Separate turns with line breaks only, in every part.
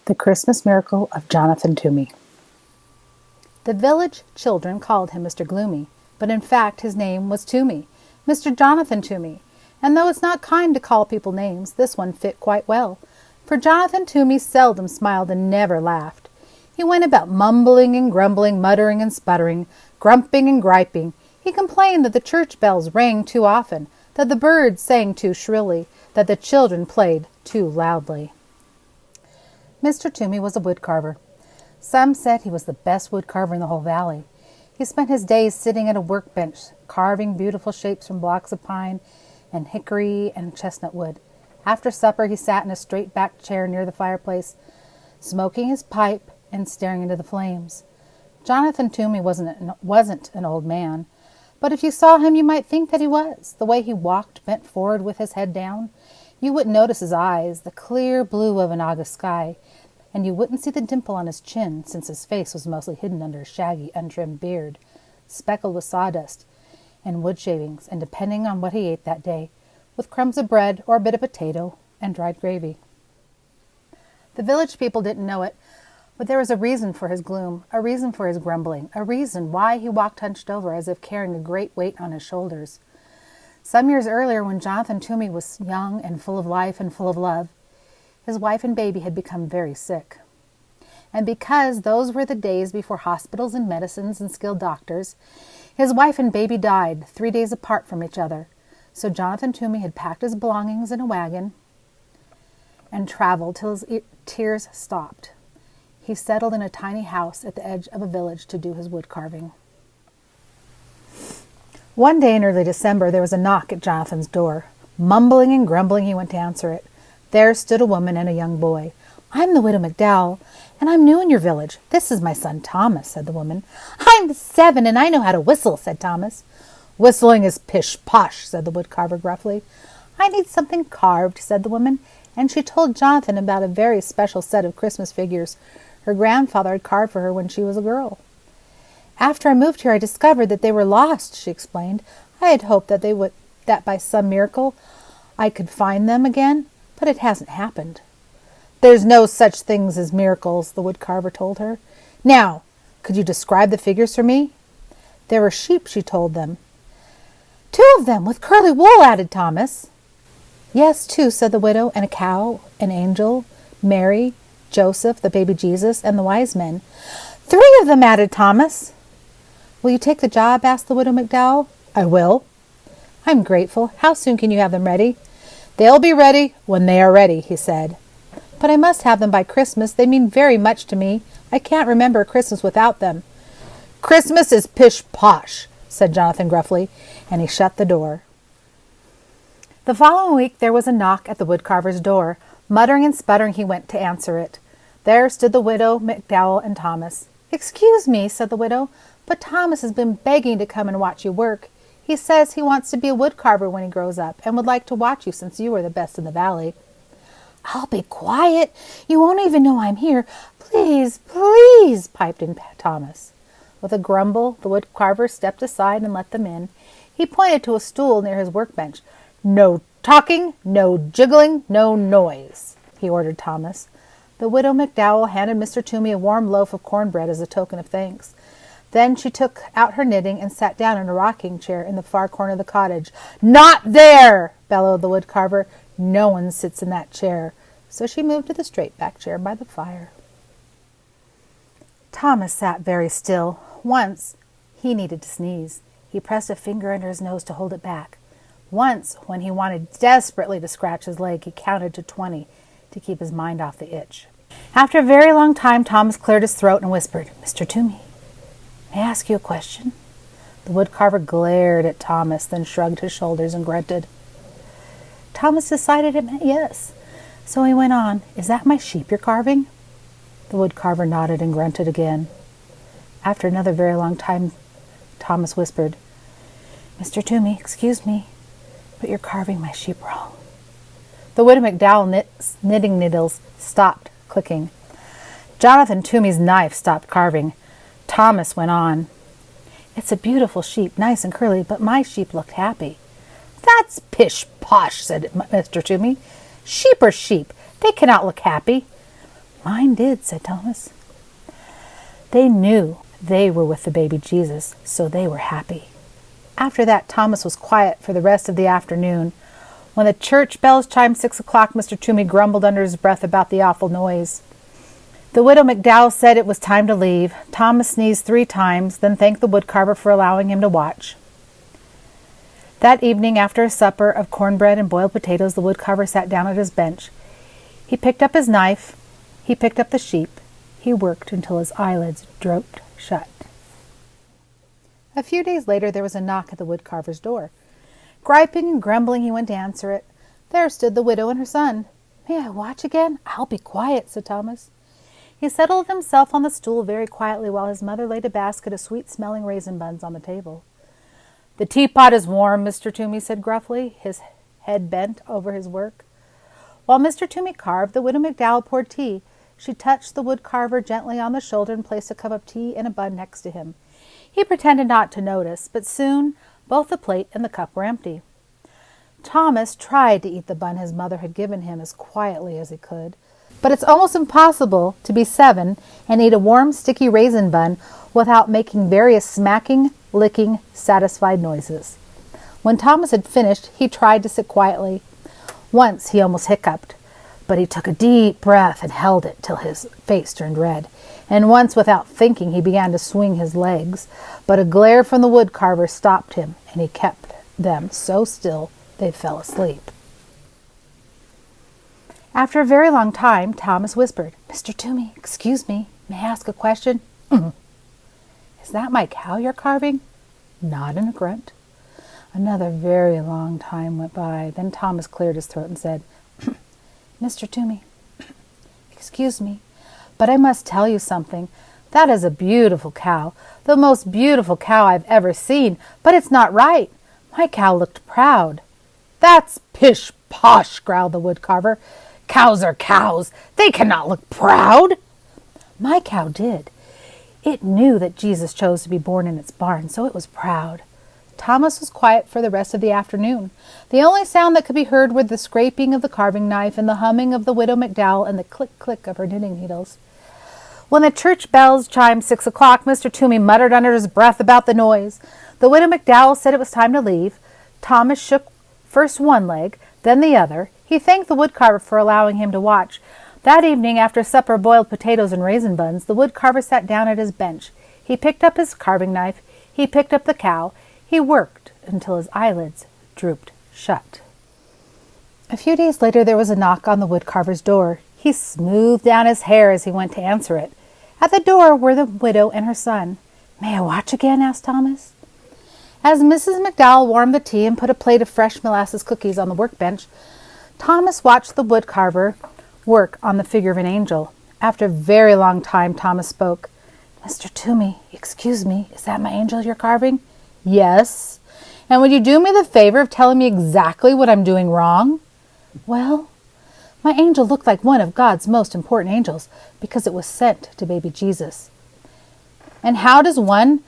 The Christmas Miracle of Jonathan Toomey.
The village children called him Mr. Gloomy, but in fact his name was Toomey, Mr. Jonathan Toomey. And though it's not kind to call people names, this one fit quite well, for Jonathan Toomey seldom smiled and never laughed. He went about mumbling and grumbling, muttering and sputtering, grumping and griping. He complained that the church bells rang too often, that the birds sang too shrilly, that the children played too loudly. Mr. Toomey was a woodcarver. Some said he was the best woodcarver in the whole valley. He spent his days sitting at a workbench, carving beautiful shapes from blocks of pine and hickory and chestnut wood. After supper, he sat in a straight-backed chair near the fireplace, smoking his pipe and staring into the flames. Jonathan Toomey wasn't an old man, but if you saw him, you might think that he was. The way he walked, bent forward with his head down, you wouldn't notice his eyes, the clear blue of an August sky, and you wouldn't see the dimple on his chin, since his face was mostly hidden under a shaggy, untrimmed beard, speckled with sawdust and wood shavings, and depending on what he ate that day, with crumbs of bread or a bit of potato and dried gravy. The village people didn't know it, but there was a reason for his gloom, a reason for his grumbling, a reason why he walked hunched over as if carrying a great weight on his shoulders. Some years earlier, when Jonathan Toomey was young and full of life and full of love, his wife and baby had become very sick. And because those were the days before hospitals and medicines and skilled doctors, his wife and baby died 3 days apart from each other. So Jonathan Toomey had packed his belongings in a wagon and traveled till his tears stopped. He settled in a tiny house at the edge of a village to do his wood carving. One day in early December, there was a knock at Jonathan's door. Mumbling and grumbling, he went to answer it. There stood a woman and a young boy. "I'm the widow McDowell, and I'm new in your village. This is my son Thomas," said the woman. "I'm 7, and I know how to whistle," said Thomas. "Whistling is pish-posh," said the woodcarver gruffly. "I need something carved," said the woman, and she told Jonathan about a very special set of Christmas figures her grandfather had carved for her when she was a girl. "After I moved here, I discovered that they were lost," she explained. "I had hoped that by some miracle I could find them again, but it hasn't happened." "There's no such things as miracles," the woodcarver told her. "Now, could you describe the figures for me?" "There were sheep," she told them. "2 of them, with curly wool," added Thomas. "Yes, 2, said the widow, "and a cow, an angel, Mary, Joseph, the baby Jesus, and the wise men." "3 of them," added Thomas. "Will you take the job?" asked the widow McDowell. "I will." "I'm grateful. How soon can you have them ready?" "They'll be ready when they are ready," he said. "But I must have them by Christmas. They mean very much to me. I can't remember a Christmas without them." "Christmas is pish-posh," said Jonathan gruffly, and he shut the door. The following week there was a knock at the woodcarver's door. Muttering and sputtering, he went to answer it. There stood the widow McDowell and Thomas. "Excuse me," said the widow, "but Thomas has been begging to come and watch you work. He says he wants to be a woodcarver when he grows up, and would like to watch you since you are the best in the valley." "I'll be quiet. You won't even know I'm here. Please, please," piped in Thomas. With a grumble, the woodcarver stepped aside and let them in. He pointed to a stool near his workbench. "No talking, no jiggling, no noise," he ordered Thomas. The widow McDowell handed Mr. Toomey a warm loaf of cornbread as a token of thanks. Then she took out her knitting and sat down in a rocking chair in the far corner of the cottage. "Not there!" bellowed the woodcarver. "No one sits in that chair." So she moved to the straight-back chair by the fire. Thomas sat very still. Once he needed to sneeze. He pressed a finger under his nose to hold it back. Once, when he wanted desperately to scratch his leg, he counted to 20 to keep his mind off the itch. After a very long time, Thomas cleared his throat and whispered, "Mr. Toomey, may I ask you a question?" The woodcarver glared at Thomas, then shrugged his shoulders and grunted. Thomas decided it meant yes. So he went on, "Is that my sheep you're carving?" The woodcarver nodded and grunted again. After another very long time, Thomas whispered, "Mr. Toomey, excuse me, but you're carving my sheep wrong." The widow McDowell's knitting needles stopped clicking. Jonathan Toomey's knife stopped carving. Thomas went on, "It's a beautiful sheep, nice and curly, but my sheep looked happy." "That's pish-posh," said Mr. Toomey. "Sheep are sheep. They cannot look happy." "Mine did," said Thomas. They knew they were with the baby Jesus, so they were happy. After that, Thomas was quiet for the rest of the afternoon. When the church bells chimed 6 o'clock, Mr. Toomey grumbled under his breath about the awful noise. The widow McDowell said it was time to leave. Thomas sneezed 3 times, then thanked the woodcarver for allowing him to watch. That evening, after a supper of cornbread and boiled potatoes, the woodcarver sat down at his bench. He picked up his knife. He picked up the sheep. He worked until his eyelids drooped shut. A few days later, there was a knock at the woodcarver's door. Griping and grumbling, he went to answer it. There stood the widow and her son. "May I watch again?" "I'll be quiet," said Thomas. He settled himself on the stool very quietly while his mother laid a basket of sweet-smelling raisin buns on the table. "The teapot is warm," Mr. Toomey said gruffly, his head bent over his work. While Mr. Toomey carved, the widow McDowell poured tea. She touched the woodcarver gently on the shoulder and placed a cup of tea and a bun next to him. He pretended not to notice, but soon both the plate and the cup were empty. Thomas tried to eat the bun his mother had given him as quietly as he could. But it's almost impossible to be 7 and eat a warm, sticky raisin bun without making various smacking, licking, satisfied noises. When Thomas had finished, he tried to sit quietly. Once he almost hiccuped, but he took a deep breath and held it till his face turned red. And once, without thinking, he began to swing his legs, but a glare from the woodcarver stopped him, and he kept them so still they fell asleep. After a very long time, Thomas whispered, "Mr. Toomey, excuse me, may I ask a question?" "Is that my cow you're carving?" Not in a grunt. Another very long time went by. Then Thomas cleared his throat and said, "Mr. Toomey, excuse me, but I must tell you something. That is a beautiful cow, the most beautiful cow I've ever seen, but it's not right. My cow looked proud." "That's pish-posh," growled the woodcarver. "Cows are cows. They cannot look proud." "My cow did. It knew that Jesus chose to be born in its barn, so it was proud." Thomas was quiet for the rest of the afternoon. The only sound that could be heard were the scraping of the carving knife and the humming of the widow McDowell and the click-click of her knitting needles. When the church bells chimed 6 o'clock, Mr. Toomey muttered under his breath about the noise. The widow McDowell said it was time to leave. Thomas shook first one leg, then the other. He thanked the woodcarver for allowing him to watch. That evening, after supper of boiled potatoes and raisin buns, the woodcarver sat down at his bench. He picked up his carving knife. He picked up the cow. He worked until his eyelids drooped shut. A few days later, there was a knock on the woodcarver's door. He smoothed down his hair as he went to answer it. At the door were the widow and her son. "May I watch again?" asked Thomas. As Mrs. McDowell warmed the tea and put a plate of fresh molasses cookies on the workbench, Thomas watched the woodcarver work on the figure of an angel. After a very long time, Thomas spoke. "Mr. Toomey, excuse me, is that my angel you're carving?" "Yes. And would you do me the favor of telling me exactly what I'm doing wrong?" "Well, my angel looked like one of God's most important angels because it was sent to baby Jesus." "And how does one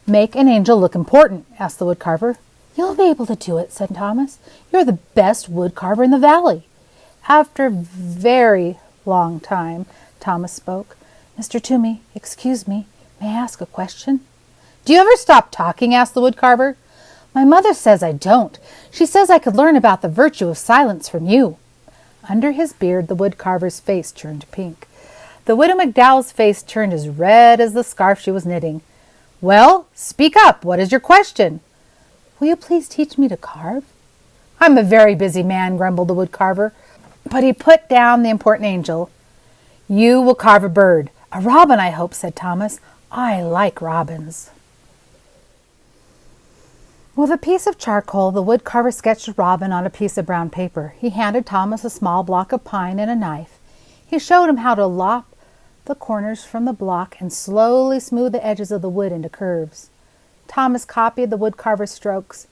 make an angel look important?" asked the woodcarver. "You'll be able to do it," said Thomas. "You're the best woodcarver in the valley." After a very long time, Thomas spoke. "Mr. Toomey, excuse me, may I ask a question?" "Do you ever stop talking?" asked the woodcarver. "My mother says I don't. She says I could learn about the virtue of silence from you." Under his beard, the woodcarver's face turned pink. The widow McDowell's face turned as red as the scarf she was knitting. "Well, speak up. What is your question?" "Will you please teach me to carve?" "I'm a very busy man," grumbled the woodcarver, but he put down the important angel. "You will carve a bird. A robin, I hope," said Thomas. "I like robins." With a piece of charcoal, the woodcarver sketched a robin on a piece of brown paper. He handed Thomas a small block of pine and a knife. He showed him how to lop the corners from the block and slowly smooth the edges of the wood into curves. Thomas copied the woodcarver's strokes,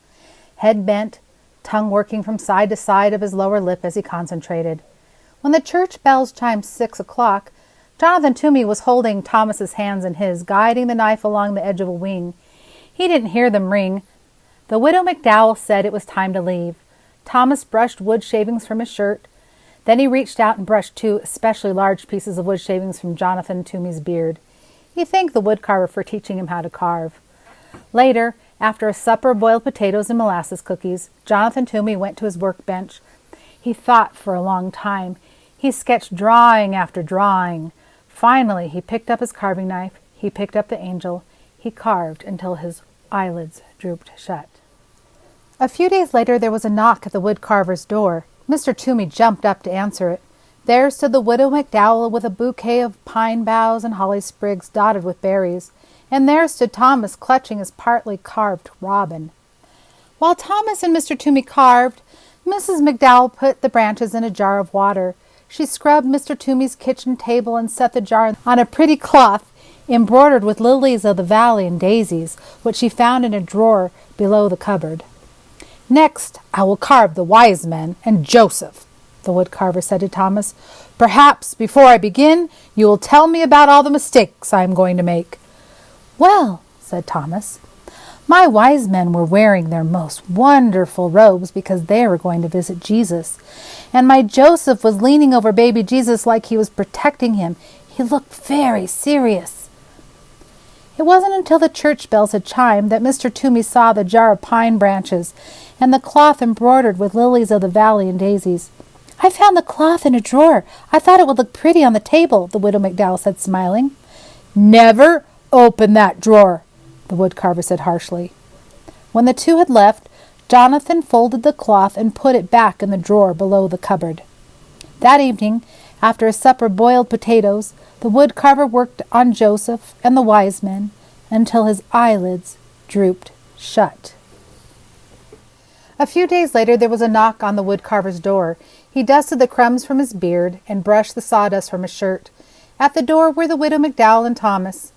head bent, tongue working from side to side of his lower lip as he concentrated. When the church bells chimed 6 o'clock, Jonathan Toomey was holding Thomas's hands in his, guiding the knife along the edge of a wing. He didn't hear them ring. The widow McDowell said it was time to leave. Thomas brushed wood shavings from his shirt. Then he reached out and brushed 2 especially large pieces of wood shavings from Jonathan Toomey's beard. He thanked the woodcarver for teaching him how to carve. Later, after a supper of boiled potatoes and molasses cookies, Jonathan Toomey went to his workbench. He thought for a long time. He sketched drawing after drawing. Finally, he picked up his carving knife. He picked up the angel. He carved until his eyelids drooped shut. A few days later, there was a knock at the woodcarver's door. Mr. Toomey jumped up to answer it. There stood the widow McDowell with a bouquet of pine boughs and holly sprigs dotted with berries. And there stood Thomas clutching his partly carved robin. While Thomas and Mr. Toomey carved, Mrs. McDowell put the branches in a jar of water. She scrubbed Mr. Toomey's kitchen table and set the jar on a pretty cloth embroidered with lilies of the valley and daisies, which she found in a drawer below the cupboard. "Next, I will carve the wise men and Joseph," the woodcarver said to Thomas. "Perhaps, before I begin, you will tell me about all the mistakes I am going to make." "Well," said Thomas, "my wise men were wearing their most wonderful robes because they were going to visit Jesus. And my Joseph was leaning over baby Jesus like he was protecting him. He looked very serious." It wasn't until the church bells had chimed that Mr. Toomey saw the jar of pine branches and the cloth embroidered with lilies of the valley and daisies. "I found the cloth in a drawer. I thought it would look pretty on the table," the widow McDowell said, smiling. "Never open that drawer," the woodcarver said harshly. When the two had left, Jonathan folded the cloth and put it back in the drawer below the cupboard. That evening, after a supper of boiled potatoes, the woodcarver worked on Joseph and the wise men until his eyelids drooped shut. A few days later, there was a knock on the woodcarver's door. He dusted the crumbs from his beard and brushed the sawdust from his shirt. At the door were the widow McDowell and Thomas.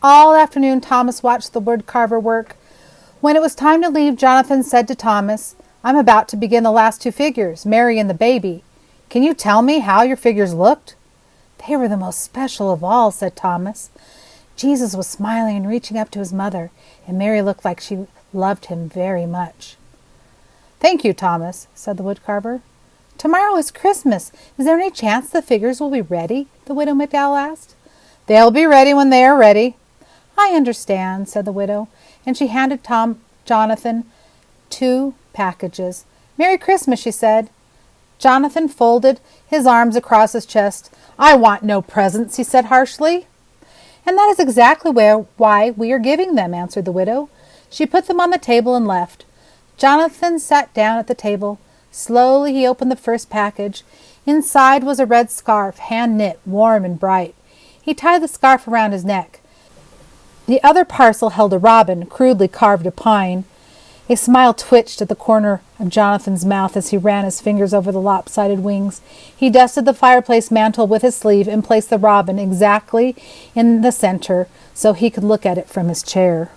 All afternoon, Thomas watched the woodcarver work. When it was time to leave, Jonathan said to Thomas, "I'm about to begin the last 2 figures, Mary and the baby. Can you tell me how your figures looked?" "They were the most special of all," said Thomas. "Jesus was smiling and reaching up to his mother, and Mary looked like she loved him very much." "Thank you, Thomas," said the woodcarver. "Tomorrow is Christmas. Is there any chance the figures will be ready?" the widow McDowell asked. "They'll be ready when they are ready." "I understand," said the widow, and she handed Jonathan 2 packages. "Merry Christmas," she said. Jonathan folded his arms across his chest. "I want no presents," he said harshly. "And that is exactly why we are giving them," answered the widow. She put them on the table and left. Jonathan sat down at the table. Slowly he opened the first package. Inside was a red scarf, hand-knit, warm and bright. He tied the scarf around his neck. The other parcel held a robin, crudely carved of pine. A smile twitched at the corner of Jonathan's mouth as he ran his fingers over the lopsided wings. He dusted the fireplace mantel with his sleeve and placed the robin exactly in the center so he could look at it from his chair.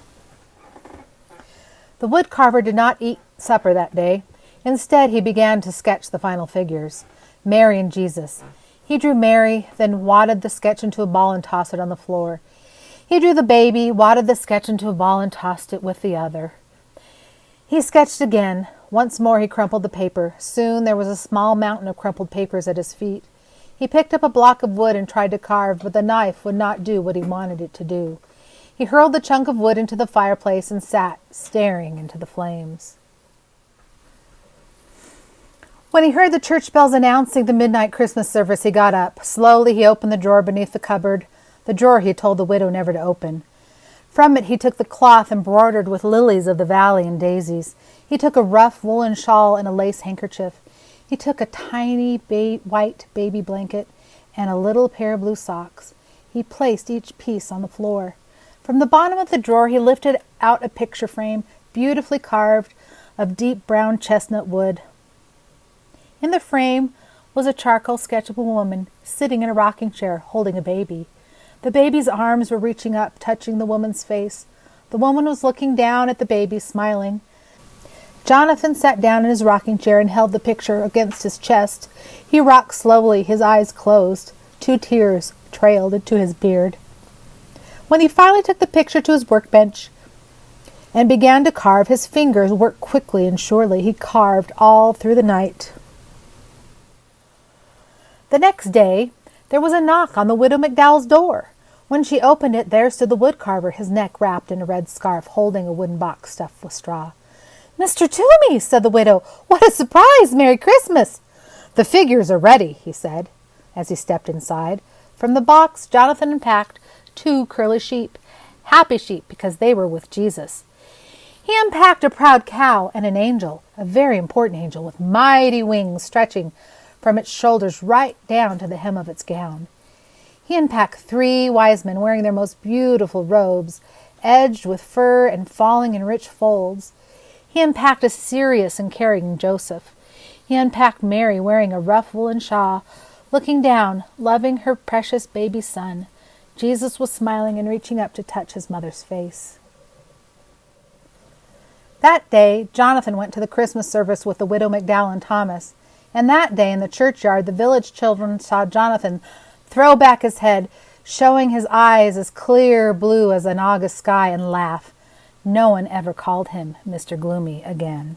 The woodcarver did not eat supper that day. Instead, he began to sketch the final figures, Mary and Jesus. He drew Mary, then wadded the sketch into a ball and tossed it on the floor. He drew the baby, wadded the sketch into a ball and tossed it with the other. He sketched again. Once more he crumpled the paper. Soon there was a small mountain of crumpled papers at his feet. He picked up a block of wood and tried to carve, but the knife would not do what he wanted it to do. He hurled the chunk of wood into the fireplace and sat staring into the flames. When he heard the church bells announcing the midnight Christmas service, he got up. Slowly he opened the drawer beneath the cupboard, the drawer he had told the widow never to open. From it he took the cloth embroidered with lilies of the valley and daisies. He took a rough woolen shawl and a lace handkerchief. He took a tiny white baby blanket and a little pair of blue socks. He placed each piece on the floor. From the bottom of the drawer he lifted out a picture frame, beautifully carved of deep brown chestnut wood. In the frame was a charcoal sketch of a woman sitting in a rocking chair holding a baby. The baby's arms were reaching up, touching the woman's face. The woman was looking down at the baby, smiling. Jonathan sat down in his rocking chair and held the picture against his chest. He rocked slowly, his eyes closed. 2 tears trailed into his beard. When he finally took the picture to his workbench and began to carve, his fingers worked quickly and surely. He carved all through the night. The next day, there was a knock on the widow McDowell's door. When she opened it, there stood the woodcarver, his neck wrapped in a red scarf, holding a wooden box stuffed with straw. "Mr. Toomey," said the widow, "what a surprise! Merry Christmas!" "The figures are ready," he said, as he stepped inside. From the box, Jonathan unpacked 2 curly sheep, happy sheep because they were with Jesus. He unpacked a proud cow and an angel, a very important angel with mighty wings stretching from its shoulders right down to the hem of its gown. He unpacked 3 wise men wearing their most beautiful robes, edged with fur and falling in rich folds. He unpacked a serious and caring Joseph. He unpacked Mary wearing a rough woolen shawl, looking down, loving her precious baby son. Jesus was smiling and reaching up to touch his mother's face. That day, Jonathan went to the Christmas service with the widow McDowell and Thomas. And that day in the churchyard, the village children saw Jonathan throw back his head, showing his eyes as clear blue as an August sky, and laugh. No one ever called him Mr. Gloomy again.